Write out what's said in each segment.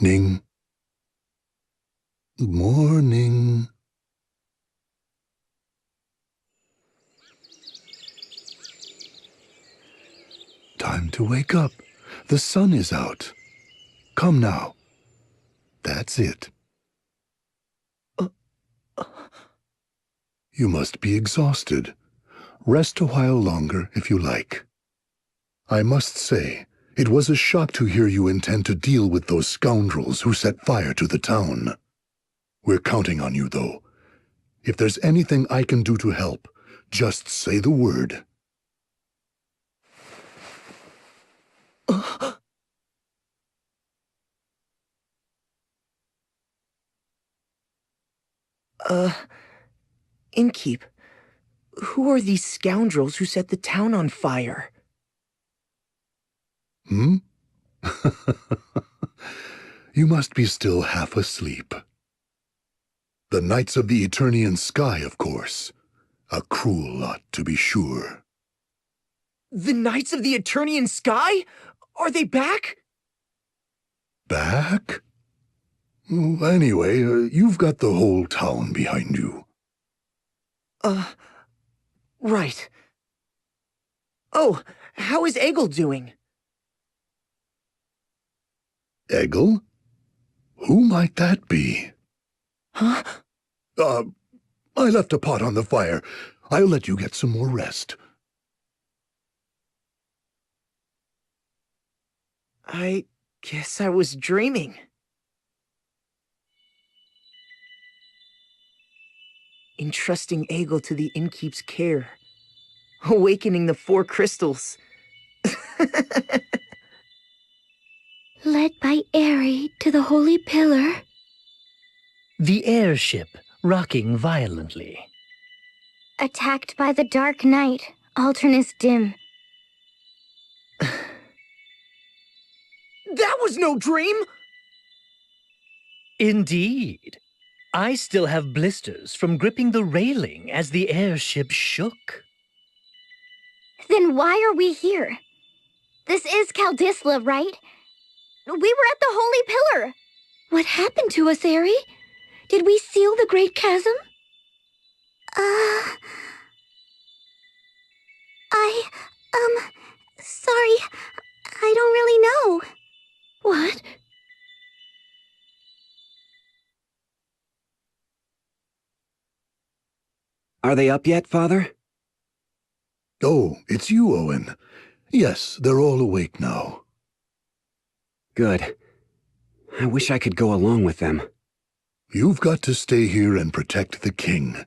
Reawakening. Morning. Time to wake up. The sun is out. Come now. That's it. You must be exhausted. Rest a while longer if you like. I must say, it was a shock to hear you intend to deal with those scoundrels who set fire to the town. We're counting on you, though. If there's anything I can do to help, just say the word. Innkeep, who are these scoundrels who set the town on fire? You must be still half asleep. The Knights of the Eternian Sky, of course. A cruel lot, to be sure. The Knights of the Eternian Sky? Are they back? Back? Anyway, you've got the whole town behind you. Right. Oh, how is Egil doing? Egil? Who might that be? Huh? I left a pot on the fire. I'll let you get some more rest. I guess I was dreaming. Entrusting Egil to the innkeep's care. Awakening the 4 crystals. Led by Aerie to the holy pillar. The airship rocking violently. Attacked by the dark night, Alternus dim. That was no dream! Indeed. I still have blisters from gripping the railing as the airship shook. Then why are we here? This is Kaldisla, right? We were at the holy pillar. What happened to us, Aerie? Did we seal the great chasm? Sorry. I don't really know. What? Are they up yet, Father? Oh, it's you, Owen. Yes, they're all awake now. Good. I wish I could go along with them. You've got to stay here and protect the king.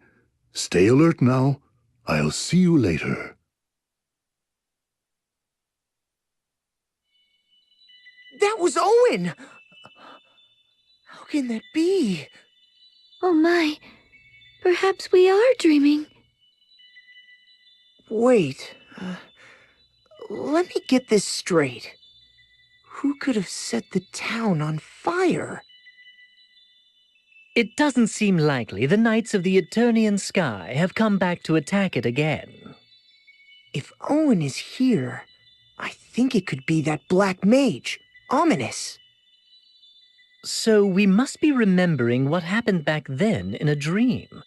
Stay alert now. I'll see you later. That was Owen! How can that be? Oh my. Perhaps we are dreaming. Wait. Let me get this straight. Who could have set the town on fire? It doesn't seem likely the Knights of the Eternian Sky have come back to attack it again. If Owen is here, I think it could be that black mage, Ominous. So we must be remembering what happened back then in a dream.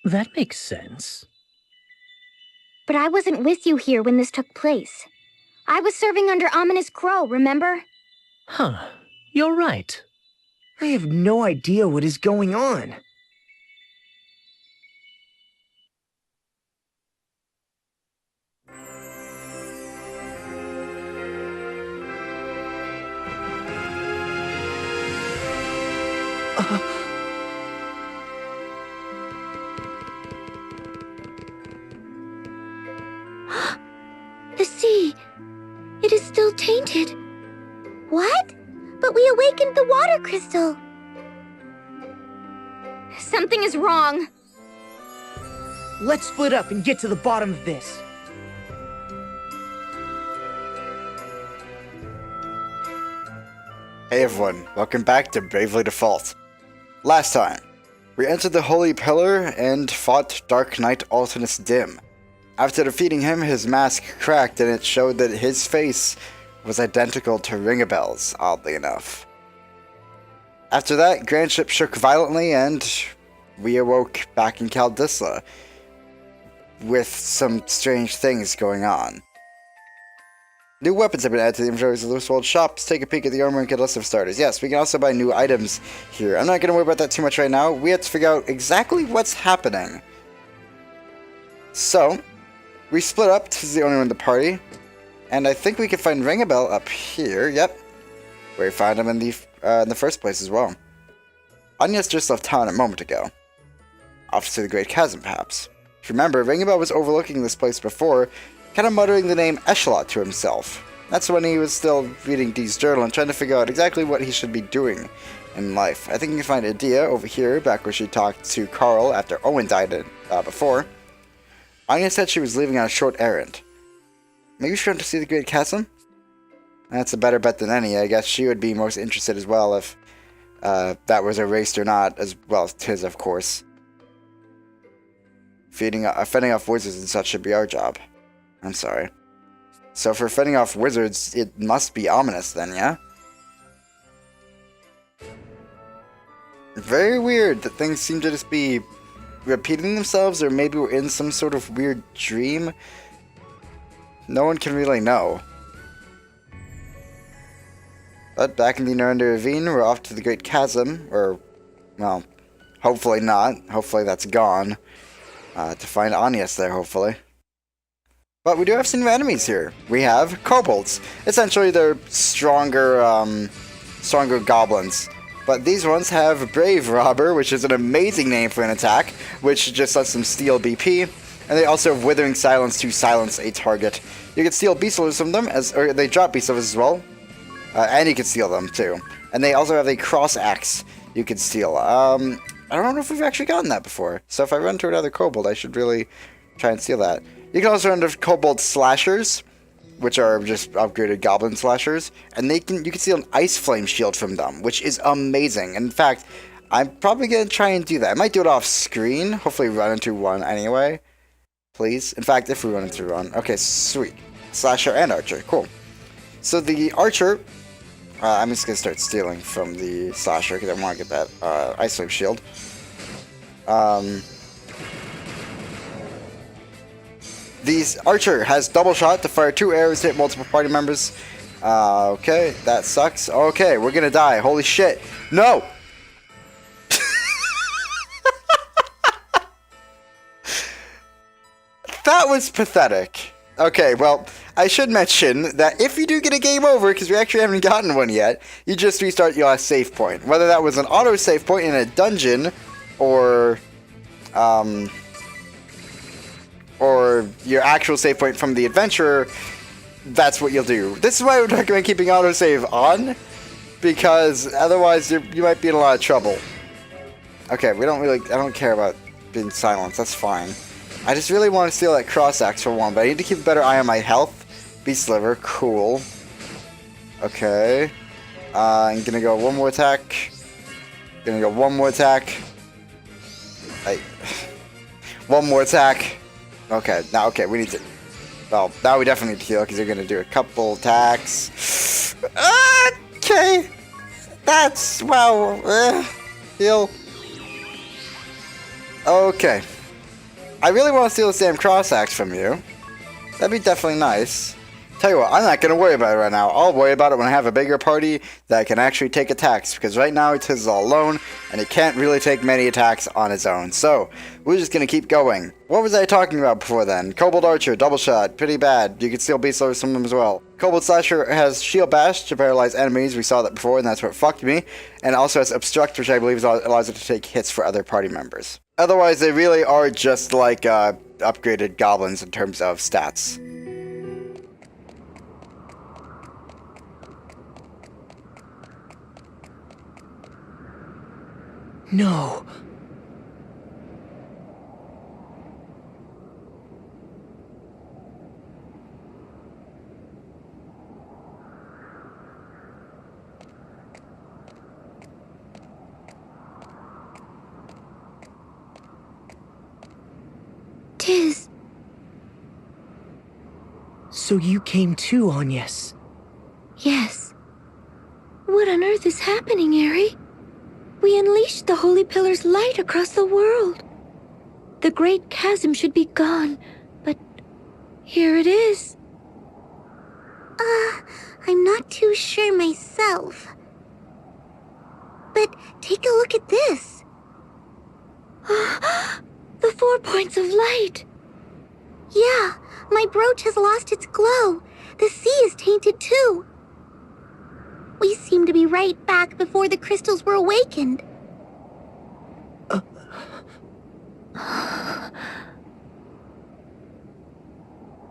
That makes sense. But I wasn't with you here when this took place. I was serving under Ominous Crow, remember? Huh. You're right. I have no idea what is going on. The sea. It is still tainted. What? But we awakened the water crystal. Something is wrong. Let's split up and get to the bottom of this. Hey everyone, welcome back to Bravely Default. Last time, we entered the Holy Pillar and fought Dark Knight Alternus Dim. After defeating him, his mask cracked and it showed that his face was identical to Ringabel's, oddly enough. After that, Grand Ship shook violently and we awoke back in Caldisla with some strange things going on. New weapons have been added to the inventories of this world shops. Take a peek at the armor and get a list of starters. Yes, we can also buy new items here. I'm not going to worry about that too much right now. We have to figure out exactly what's happening. So, we split up. This is the only one in the party. And I think we can find Ringabel up here. Yep. Where we found him in the first place as well. Anya's just left town a moment ago. Off to the Great Chasm, perhaps. If you remember, Ringabel was overlooking this place before, kind of muttering the name Echelot to himself. That's when he was still reading Dee's journal and trying to figure out exactly what he should be doing in life. I think you can find Adia over here, back where she talked to Carl after Owen died before. Anya said she was leaving on a short errand. Maybe she went to see the Great Chasm? That's a better bet than any. I guess she would be most interested as well if that was erased or not, as well as his, of course. Fending off wizards and such should be our job. I'm sorry. So for fending off wizards, it must be ominous then, yeah? Very weird that things seem to just be repeating themselves, or maybe we're in some sort of weird dream. No one can really know. But back in the Naranda Ravine, we're off to the Great Chasm, or, well, hopefully not. Hopefully that's gone. To find Anius there, hopefully. But we do have some new enemies here. We have kobolds. Essentially, they're stronger goblins. But these ones have Brave Robber, which is an amazing name for an attack, which just lets them steal BP. And they also have Withering Silence to silence a target. You can steal beast livers from them, or they drop beast livers as well. And you can steal them, too. And they also have a Cross Axe you can steal. I don't know if we've actually gotten that before. So if I run to another kobold, I should really try and steal that. You can also run to kobold slashers, which are just upgraded goblin slashers, and you can steal an ice flame shield from them, which is amazing. In fact, I'm probably gonna try and do that. I might do it off screen. Hopefully, run into one anyway. Please. In fact, if we run into one, okay, sweet. Slasher and archer, cool. So the archer, I'm just gonna start stealing from the slasher because I want to get that ice flame shield. The archer has double shot to fire 2 arrows to hit multiple party members. Okay, that sucks. Okay, we're gonna die. Holy shit. No! That was pathetic. Okay, well, I should mention that if you do get a game over, because we actually haven't gotten one yet, you just restart your last save point. Whether that was an auto save point in a dungeon, or your actual save point from the adventure, that's what you'll do. This is why I would recommend keeping autosave on, because otherwise you might be in a lot of trouble. Okay, I don't care about being silenced, that's fine. I just really want to steal that cross axe for one, but I need to keep a better eye on my health. Beast liver, cool. Okay. I'm gonna go one more attack. One more attack. One more attack. Okay, we need to... Well, now we definitely need to heal, because you're gonna do a couple attacks. Okay! That's... wow. Heal. Okay. I really want to steal the damn cross axe from you. That'd be definitely nice. Tell you what, I'm not going to worry about it right now. I'll worry about it when I have a bigger party that can actually take attacks. Because right now, it is all alone, and it can't really take many attacks on its own. So, we're just going to keep going. What was I talking about before then? Kobold Archer, double shot, pretty bad. You can steal beast livers from them as well. Kobold Slasher has Shield Bash to paralyze enemies. We saw that before, and that's what fucked me. And also has Obstruct, which I believe allows it to take hits for other party members. Otherwise, they really are just like upgraded goblins in terms of stats. No. Tis. So you came too, Agnes. Yes. What on earth is happening, Ari? We unleashed the Holy Pillar's light across the world. The Great Chasm should be gone, but here it is. I'm not too sure myself. But take a look at this. The 4 points of light. Yeah, my brooch has lost its glow. The sea is tainted too. We seem to be right back before the crystals were awakened.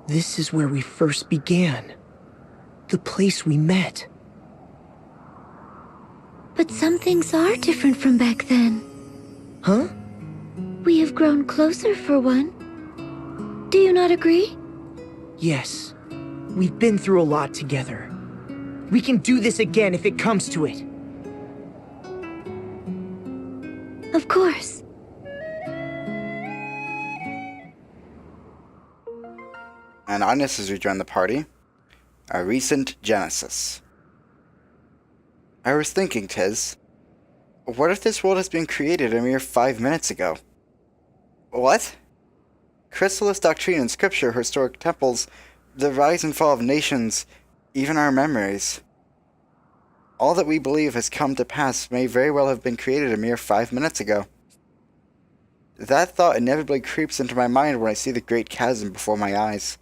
This is where we first began. The place we met. But some things are different from back then. Huh? We have grown closer for one. Do you not agree? Yes. We've been through a lot together. We can do this again if it comes to it. Of course. And Agnes has rejoined the party. A recent genesis. I was thinking, Tiz, what if this world has been created a mere 5 minutes ago? What? Crystalist doctrine and scripture, historic temples, the rise and fall of nations, even our memories. All that we believe has come to pass may very well have been created a mere 5 minutes ago. That thought inevitably creeps into my mind when I see the great chasm before my eyes.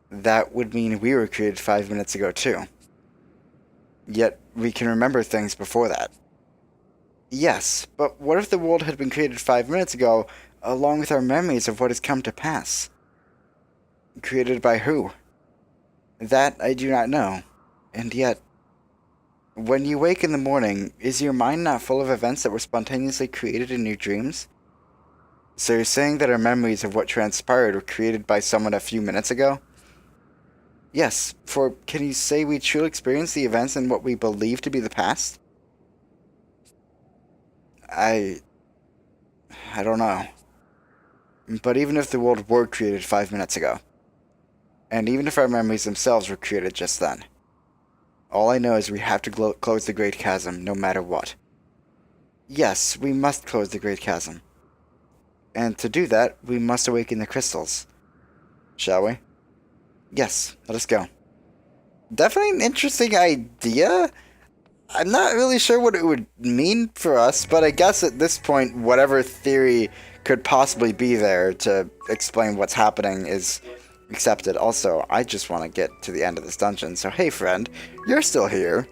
That would mean we were created 5 minutes ago too. Yet we can remember things before that. Yes, but what if the world had been created 5 minutes ago, along with our memories of what has come to pass? Created by who? That I do not know. And yet, when you wake in the morning, is your mind not full of events that were spontaneously created in your dreams? So you're saying that our memories of what transpired were created by someone a few minutes ago? Yes, for can you say we truly experienced the events in what we believe to be the past? I don't know. But even if the world were created 5 minutes ago, and even if our memories themselves were created just then, all I know is we have to close the Great Chasm no matter what. Yes, we must close the Great Chasm. And to do that, we must awaken the crystals. Shall we? Yes, let us go. Definitely an interesting idea. I'm not really sure what it would mean for us, but I guess at this point, whatever theory could possibly be there to explain what's happening is accepted. Also, I just want to get to the end of this dungeon, so hey friend, you're still here.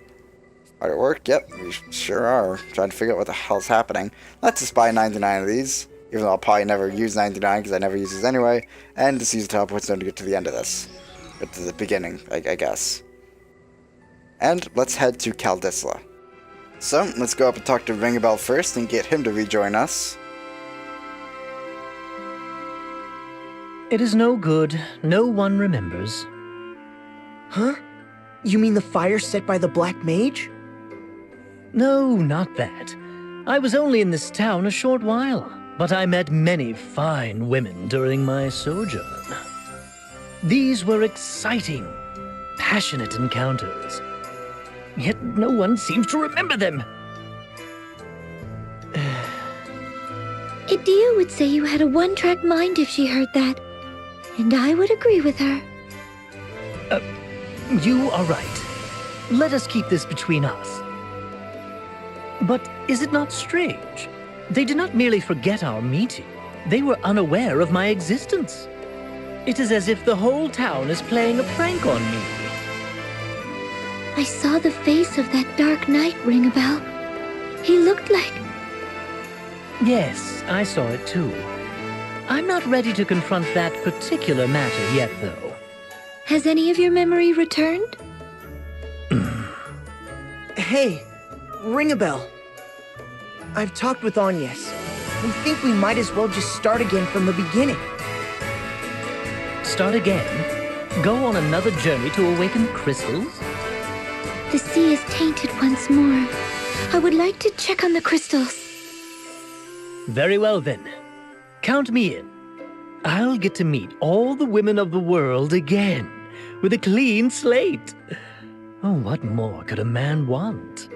Hard at work? Yep, we sure are. Trying to figure out what the hell's happening. Let's just buy 99 of these, even though I'll probably never use 99 because I never use these anyway, and just use the teleport stone to get to the end of this. Get to the beginning, I guess. And let's head to Caldisla. So, let's go up and talk to Ringabel first and get him to rejoin us. It is no good. No one remembers. Huh? You mean the fire set by the Black Mage? No, not that. I was only in this town a short while, but I met many fine women during my sojourn. These were exciting, passionate encounters. Yet no one seems to remember them. Idia would say you had a one-track mind if she heard that. And I would agree with her. You are right. Let us keep this between us. But is it not strange? They did not merely forget our meeting. They were unaware of my existence. It is as if the whole town is playing a prank on me. I saw the face of that dark knight, Ringabel. He looked like... Yes, I saw it too. I'm not ready to confront that particular matter yet, though. Has any of your memory returned? Hey, Ringabel. I've talked with Agnes. We think we might as well just start again from the beginning. Start again? Go on another journey to awaken crystals? The sea is tainted once more. I would like to check on the crystals. Very well then. Count me in. I'll get to meet all the women of the world again, with a clean slate. Oh, what more could a man want?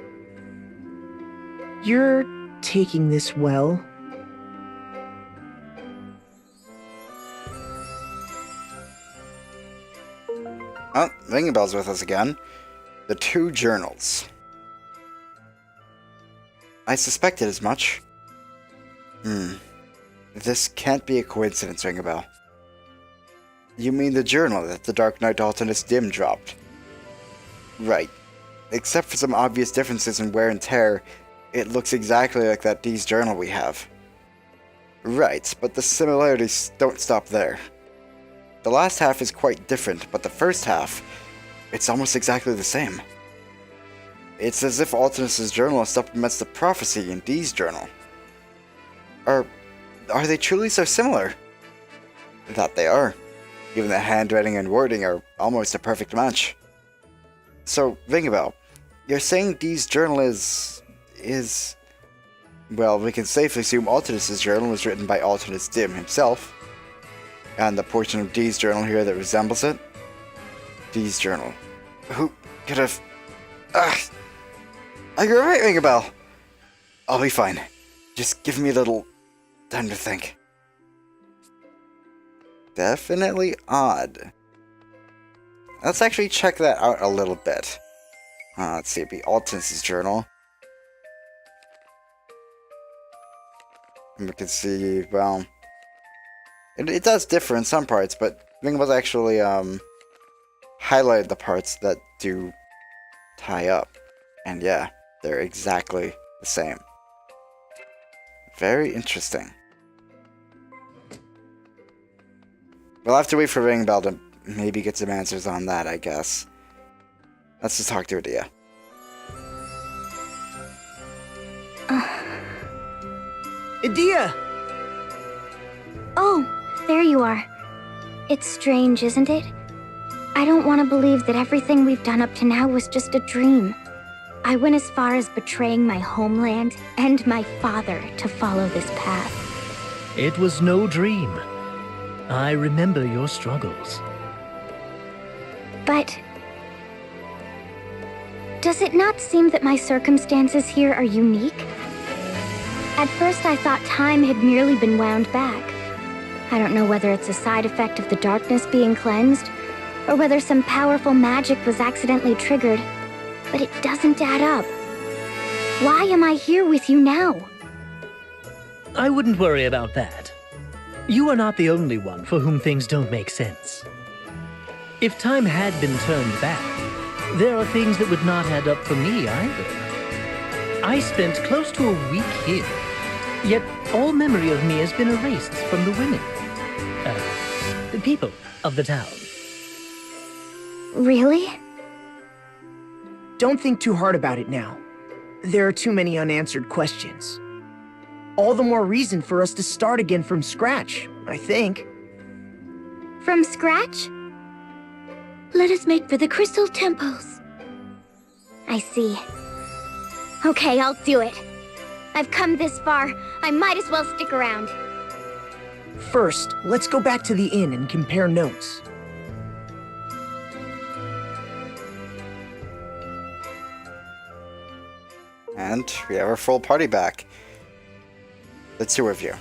You're taking this well. Oh, ringing bells with us again. The two journals. I suspected as much. This can't be a coincidence, Ringabel. You mean the journal that the Dark Knight Alternus Dim dropped? Right. Except for some obvious differences in wear and tear, it looks exactly like that D's journal we have. Right, but the similarities don't stop there. The last half is quite different, but the first half, it's almost exactly the same. It's as if Alternus's journal supplements the prophecy in D's journal. Are they truly so similar? That they are. Even the handwriting and wording are almost a perfect match. So, Ringabel, you're saying D's journal is... Well, we can safely assume Alternus's journal was written by Alternus Dim himself. And the portion of D's journal here that resembles it? D's journal. Who could have... You're right, Ringabel. I'll be fine. Just give me a little time to think. Definitely odd. Let's actually check that out a little bit. Let's see, it'd be Alternus's journal. And we can see, well... It does differ in some parts, but Ringabel's actually, highlighted the parts that do tie up. And yeah, they're exactly the same. Very interesting. We'll have to wait for Ringabel to maybe get some answers on that, I guess. Let's just talk to Adia. Adia! Oh, there you are. It's strange, isn't it? I don't want to believe that everything we've done up to now was just a dream. I went as far as betraying my homeland and my father to follow this path. It was no dream. I remember your struggles. But... does it not seem that my circumstances here are unique? At first I thought time had merely been wound back. I don't know whether it's a side effect of the darkness being cleansed, or whether some powerful magic was accidentally triggered, but it doesn't add up. Why am I here with you now? I wouldn't worry about that. You are not the only one for whom things don't make sense. If time had been turned back, there are things that would not add up for me either. I spent close to a week here, yet all memory of me has been erased from the women. The people of the town. Really? Don't think too hard about it now. There are too many unanswered questions. All the more reason for us to start again from scratch, I think. From scratch? Let us make for the crystal temples. I see. Okay, I'll do it. I've come this far. I might as well stick around. First, let's go back to the inn and compare notes. And we have our full party back. The two of you.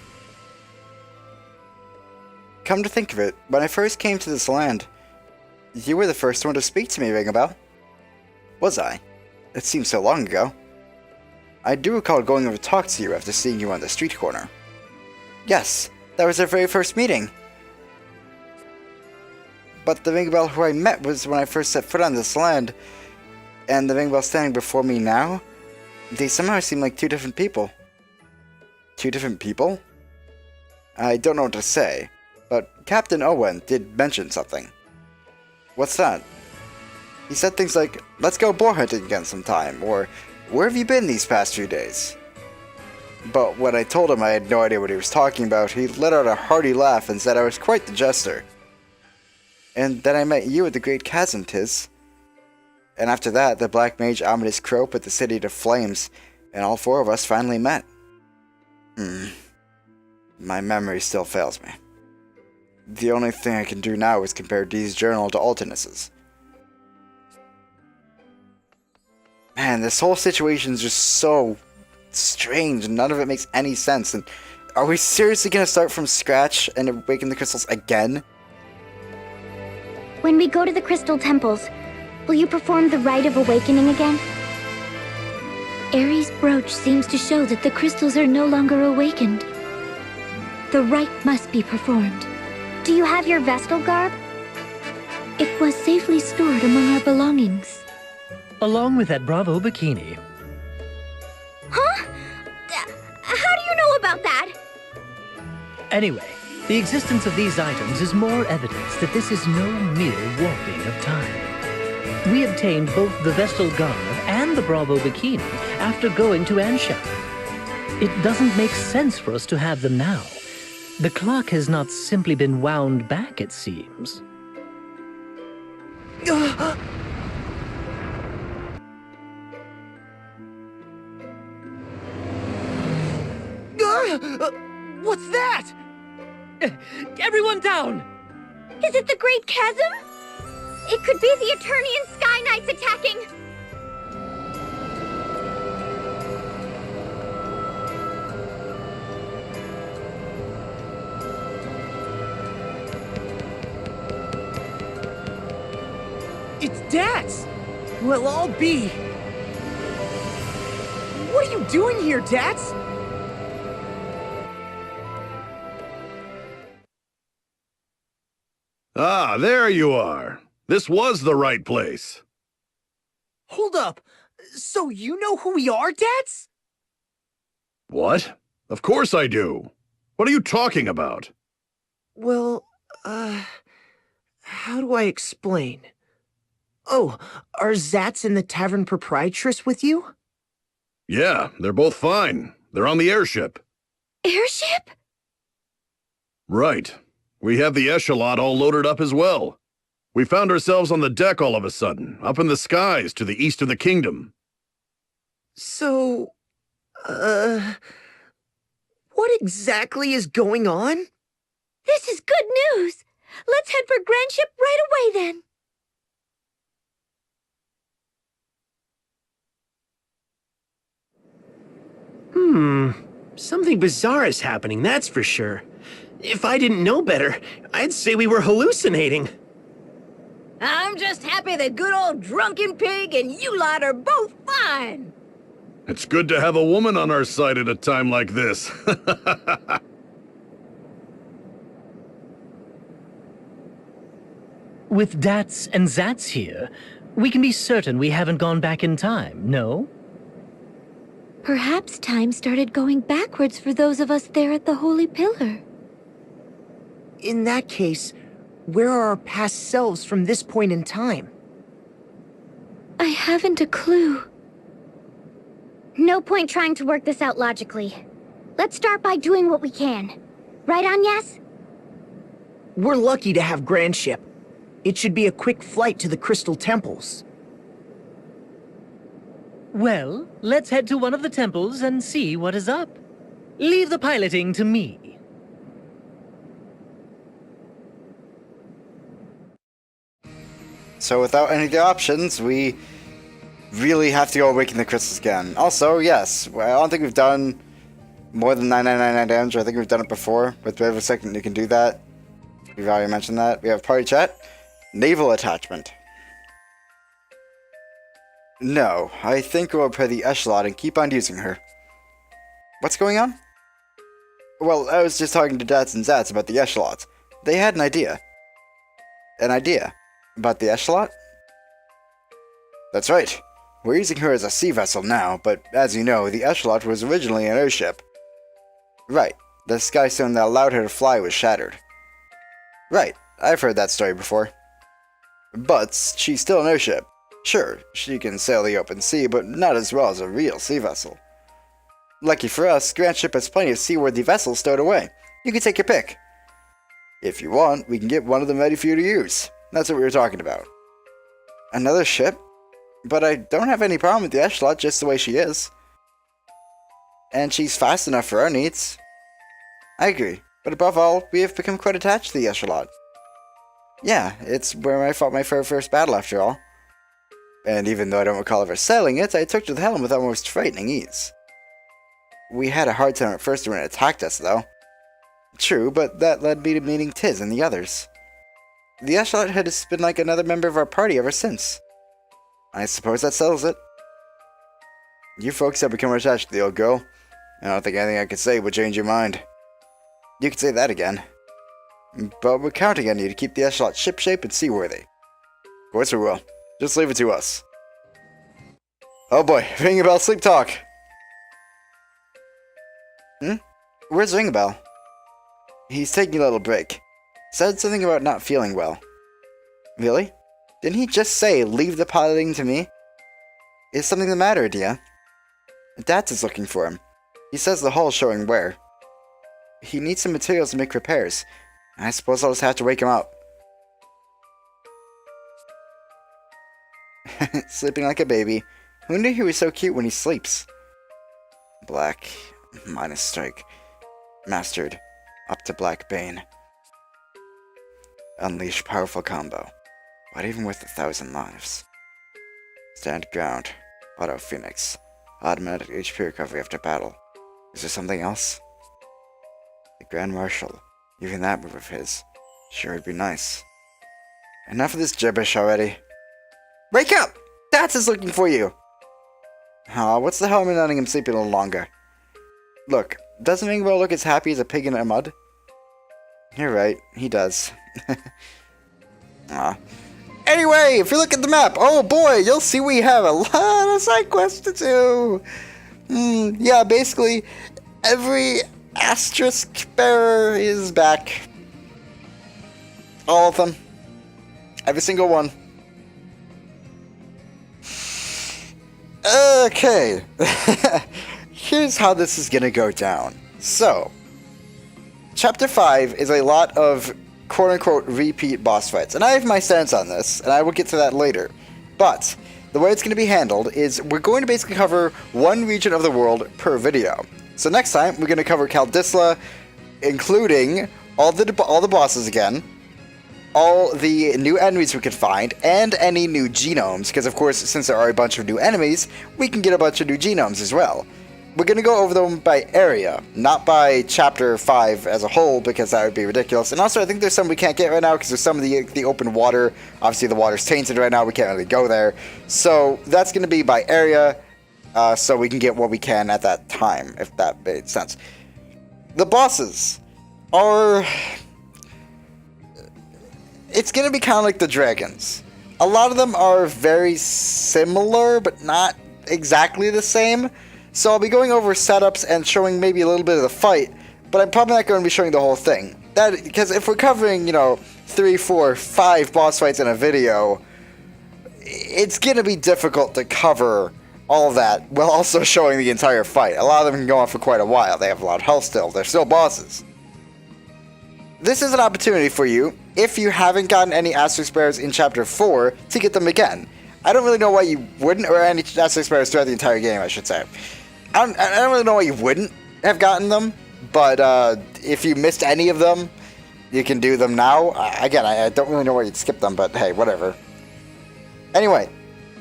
Come to think of it, when I first came to this land, you were the first one to speak to me, Ringabel. Was I? It seems so long ago. I do recall going over to talk to you after seeing you on the street corner. Yes, that was our very first meeting. But the Ringabel who I met was when I first set foot on this land, and the Ringabel standing before me now, they somehow seem like two different people. Two different people? I don't know what to say, but Captain Owen did mention something. What's that? He said things like, let's go boar hunting again sometime, or where have you been these past few days? But when I told him I had no idea what he was talking about, he let out a hearty laugh and said I was quite the jester. And then I met you at the Great Chasm, Tiz. And after that, the Black Mage Amadeus Crow put the city to flames, and all four of us finally met. My memory still fails me. The only thing I can do now is compare D's journal to Alternus's. Man, this whole situation is just so strange. None of it makes any sense. And are we seriously going to start from scratch and awaken the crystals again? When we go to the crystal temples, will you perform the rite of awakening again? Ares' brooch seems to show that the crystals are no longer awakened. The rite must be performed. Do you have your Vestal garb? It was safely stored among our belongings. Along with that Bravo bikini. Huh? How do you know about that? Anyway, the existence of these items is more evidence that this is no mere warping of time. We obtained both the Vestal garb and the Bravo bikini after going to Ansha. It doesn't make sense for us to have them now. The clock has not simply been wound back, it seems. What's that? Everyone down! Is it the Great Chasm? It could be the Eternian Sky Knights attacking! It's Dax! Well, I'll be. What are you doing here, Dax? Ah, there you are. This was the right place. Hold up. So you know who we are, Dax? What? Of course I do. What are you talking about? Well, how do I explain? Oh, are Zats and the Tavern Proprietress with you? Yeah, they're both fine. They're on the airship. Airship? Right. We have the echelon all loaded up as well. We found ourselves on the deck all of a sudden, up in the skies to the east of the kingdom. So, what exactly is going on? This is good news! Let's head for Grandship right away then! Something bizarre is happening, that's for sure. If I didn't know better, I'd say we were hallucinating. I'm just happy that good old Drunken Pig and you lot are both fine. It's good to have a woman on our side at a time like this. With Dats and Zats here, we can be certain we haven't gone back in time, no? Perhaps time started going backwards for those of us there at the Holy Pillar. In that case, where are our past selves from this point in time? I haven't a clue. No point trying to work this out logically. Let's start by doing what we can. Right, Agnes? We're lucky to have Grandship. It should be a quick flight to the Crystal Temples. Well, let's head to one of the temples and see what is up. Leave the piloting to me. So without any of the options, we really have to go awaken the crystals again. Also, yes, I don't think we've done more than 9999 damage. I think we've done it before. With Brave a Second, you can do that. We've already mentioned that. We have party chat. Naval attachment. No, I think we'll play the echelon and keep on using her. What's going on? Well, I was just talking to Dats and Zats about the echelons. They had an idea. An idea? About the echelon? That's right. We're using her as a sea vessel now, but as you know, the echelon was originally an airship. Right. The skystone that allowed her to fly was shattered. Right. I've heard that story before. But she's still an airship. Sure, she can sail the open sea, but not as well as a real sea vessel. Lucky for us, Grandship has plenty of seaworthy vessels stowed away. You can take your pick. If you want, we can get one of them ready for you to use. That's what we were talking about. Another ship? But I don't have any problem with the echelon just the way she is. And she's fast enough for our needs. I agree, but above all, we have become quite attached to the echelon. Yeah, it's where I fought my very first battle after all. And even though I don't recall ever sailing it, I took to the helm with almost frightening ease. We had a hard time at first when it attacked us, though. True, but that led me to meeting Tiz and the others. The Echelot has been like another member of our party ever since. I suppose that settles it. You folks have become attached to the old girl. I don't think anything I could say would change your mind. You could say that again. But we're counting on you to keep the Echelot shipshape and seaworthy. Of course we will. Just leave it to us. Oh boy, Ringabell sleep talk. Where's Ringabell? He's taking a little break. Said something about not feeling well. Really? Didn't he just say, leave the piloting to me? Is something the matter, Dia? Dats is looking for him. He says the hull's showing wear. He needs some materials to make repairs. I suppose I'll just have to wake him up. Sleeping like a baby. Who knew he was so cute when he sleeps? Black, minus strike. Mastered, up to Black Bane. Unleash powerful combo. But even with 1,000 lives. Stand ground. Auto Phoenix. Automatic HP recovery after battle. Is there something else? The Grand Marshal. Even that move of his. Sure would be nice. Enough of this gibberish already. Wake up! Dats is looking for you! Aw, what's the hell am I letting him sleep a little longer? Look, doesn't Ringabell look as happy as a pig in a mud? You're right, he does. Aw. Anyway, if you look at the map, oh boy, you'll see we have a lot of side quests to do. Yeah, basically, every asterisk bearer is back. All of them. Every single one. Okay. Here's how this is gonna go down. So, Chapter 5 is a lot of quote-unquote repeat boss fights. And I have my stance on this, and I will get to that later. But the way it's going to be handled is we're going to basically cover one region of the world per video. So next time, we're going to cover Kaldisla, including all the bosses again, all the new enemies we could find, and any new genomes, because of course, since there are a bunch of new enemies, we can get a bunch of new genomes as well. We're going to go over them by area, not by Chapter 5 as a whole, because that would be ridiculous. And also, I think there's some we can't get right now, because there's some of the open water. Obviously, the water's tainted right now. We can't really go there. So, that's going to be by area, so we can get what we can at that time, if that made sense. The bosses are... It's going to be kind of like the dragons. A lot of them are very similar, but not exactly the same. So I'll be going over setups and showing maybe a little bit of the fight, but I'm probably not going to be showing the whole thing. Because if we're covering, 3, 4, 5 boss fights in a video, it's going to be difficult to cover all of that while also showing the entire fight. A lot of them can go on for quite a while. They have a lot of health still. They're still bosses. This is an opportunity for you, if you haven't gotten any asterisk bearers in Chapter 4, to get them again. I don't really know why you wouldn't, or any asterisk bearers throughout the entire game, I should say. I don't really know why you wouldn't have gotten them, but if you missed any of them, you can do them now. Again, I don't really know why you'd skip them, but hey, whatever. Anyway,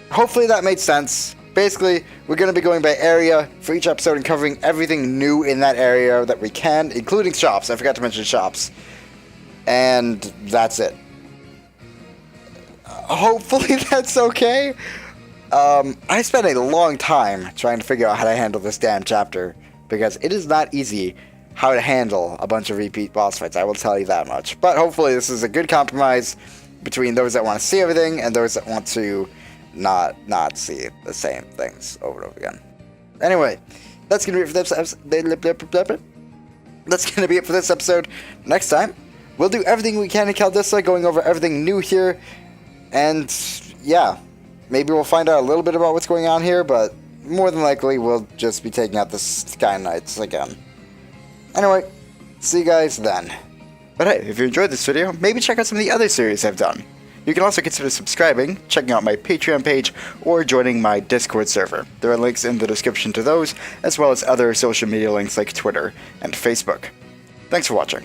hopefully that made sense. Basically, we're going to be going by area for each episode and covering everything new in that area that we can, including shops. I forgot to mention shops. And that's it. Hopefully that's okay. I spent a long time trying to figure out how to handle this damn chapter, because it is not easy how to handle a bunch of repeat boss fights, I will tell you that much. But hopefully this is a good compromise between those that want to see everything and those that want to not see the same things over and over again. Anyway, that's going to be it for this episode. That's going to be it for this episode. Next time, we'll do everything we can in Kaldisla, going over everything new here, and yeah. Maybe we'll find out a little bit about what's going on here, but more than likely we'll just be taking out the Sky Knights again. Anyway, see you guys then. But hey, if you enjoyed this video, maybe check out some of the other series I've done. You can also consider subscribing, checking out my Patreon page, or joining my Discord server. There are links in the description to those, as well as other social media links like Twitter and Facebook. Thanks for watching.